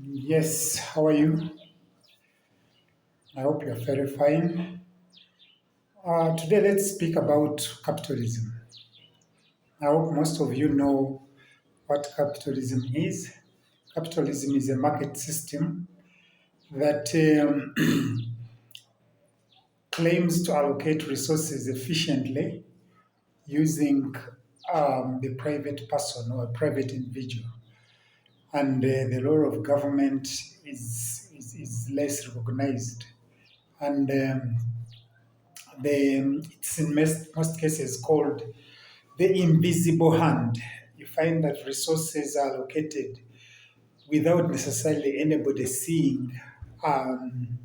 Yes, how are you? I hope you're very fine. Today, let's speak about capitalism. I hope most of you know what capitalism is. Capitalism is a market system that claims to allocate resources efficiently using the private person or a private individual. And the role of government is less recognized. And it's in most cases called the invisible hand. You find that resources are located without necessarily anybody seeing um,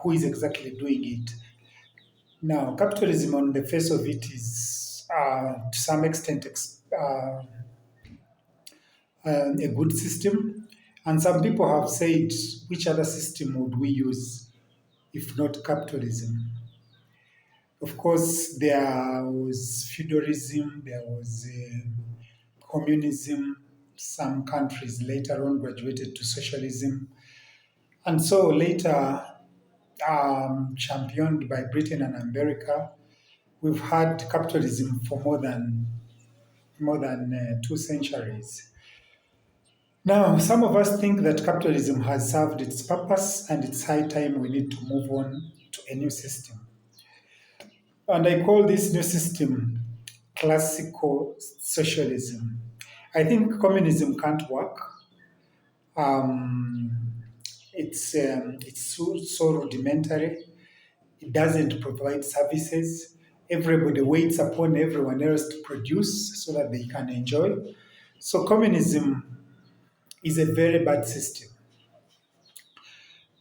who is exactly doing it. Now, capitalism on the face of it is to some extent a good system. And some people have said, which other system would we use if not capitalism? Of course, there was feudalism, there was communism. Some countries later on graduated to socialism. And so later, championed by Britain and America, we've had capitalism for more than 2 centuries. Now, some of us think that capitalism has served its purpose and it's high time we need to move on to a new system. And I call this new system classical socialism. I think communism can't work. It's so rudimentary. It doesn't provide services. Everybody waits upon everyone else to produce so that they can enjoy. So communism is a very bad system.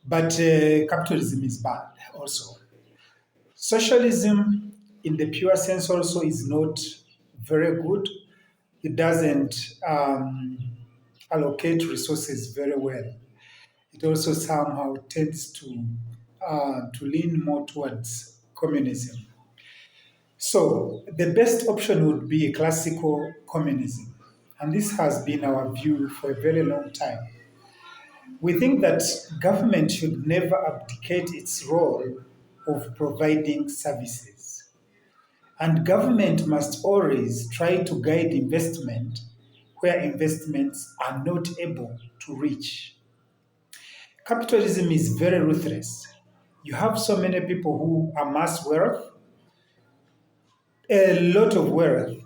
But capitalism is bad also. Socialism, in the pure sense, also is not very good. It doesn't allocate resources very well. It also somehow tends to lean more towards communism. So the best option would be a classical communism, and this has been our view for a very long time. We think that government should never abdicate its role of providing services. And government must always try to guide investment where investments are not able to reach. Capitalism is very ruthless. You have so many people who amass wealth, a lot of wealth,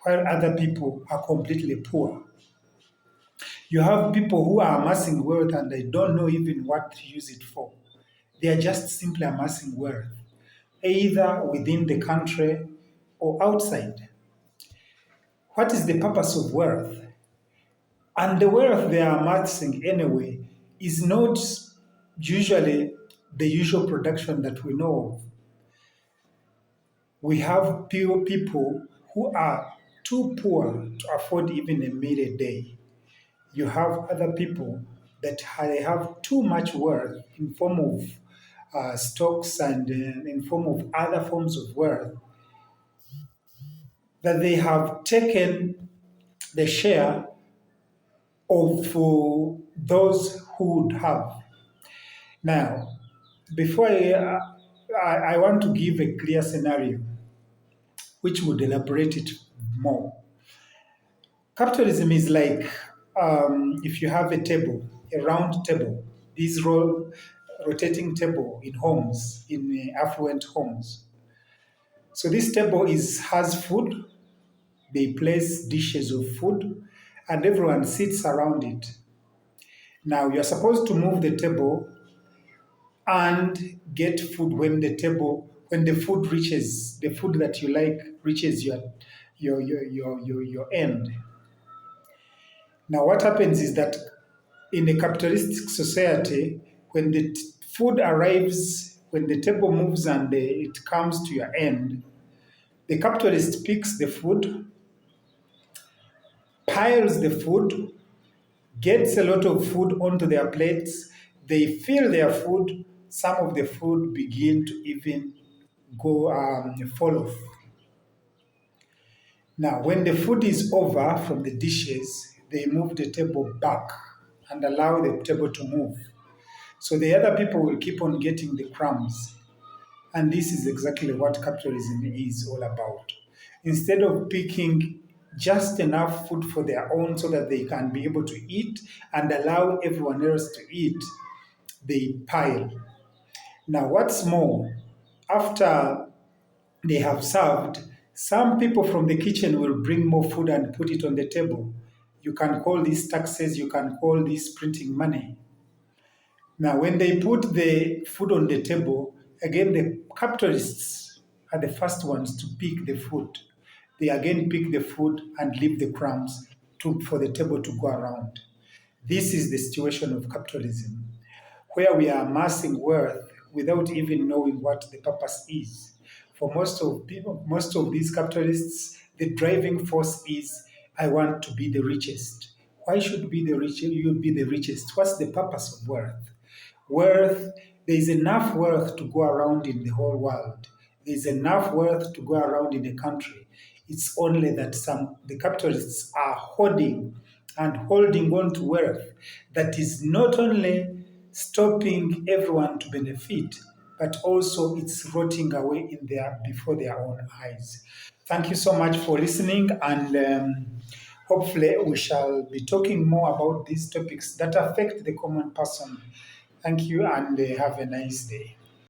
while other people are completely poor. You have people who are amassing wealth and they don't know even what to use it for. They are just simply amassing wealth, either within the country or outside. What is the purpose of wealth? And the wealth they are amassing anyway is not usually the usual production that we know of. We have poor people who are too poor to afford even a meal a day. You have other people that they have too much wealth in form of stocks and in form of other forms of wealth that they have taken the share of those who would have. Now, before I want to give a clear scenario which would elaborate it more. Capitalism is like if you have a table, a round table, this rotating table in homes, in affluent homes. So this table has food. They place dishes of food, and everyone sits around it. Now you're supposed to move the table and get food when the food reaches the food that you like reaches your end. Now what happens is that in a capitalistic society, when the food arrives, when the table moves and it comes to your end, the capitalist picks the food, piles the food, gets a lot of food onto their plates. They fill their food. Some of the food begin to even go fall off. Now, when the food is over from the dishes, they move the table back and allow the table to move. So the other people will keep on getting the crumbs. And this is exactly what capitalism is all about. Instead of picking just enough food for their own so that they can be able to eat and allow everyone else to eat, they pile. Now, what's more, after they have served, some people from the kitchen will bring more food and put it on the table. You can call these taxes, you can call this printing money. Now, when they put the food on the table, again, the capitalists are the first ones to pick the food. They again pick the food and leave the crumbs for the table to go around. This is the situation of capitalism, where we are amassing wealth without even knowing what the purpose is. For most of people, most of these capitalists, the driving force is I want to be the richest. Why should be the rich you be the richest? What's the purpose of wealth? Wealth, there is enough wealth to go around in the whole world. There is enough wealth to go around in a country. It's only that some the capitalists are hoarding and holding on to wealth that is not only stopping everyone to benefit, but also it's rotting away in their before their own eyes. Thank you so much for listening, and hopefully we shall be talking more about these topics that affect the common person. Thank you, and have a nice day.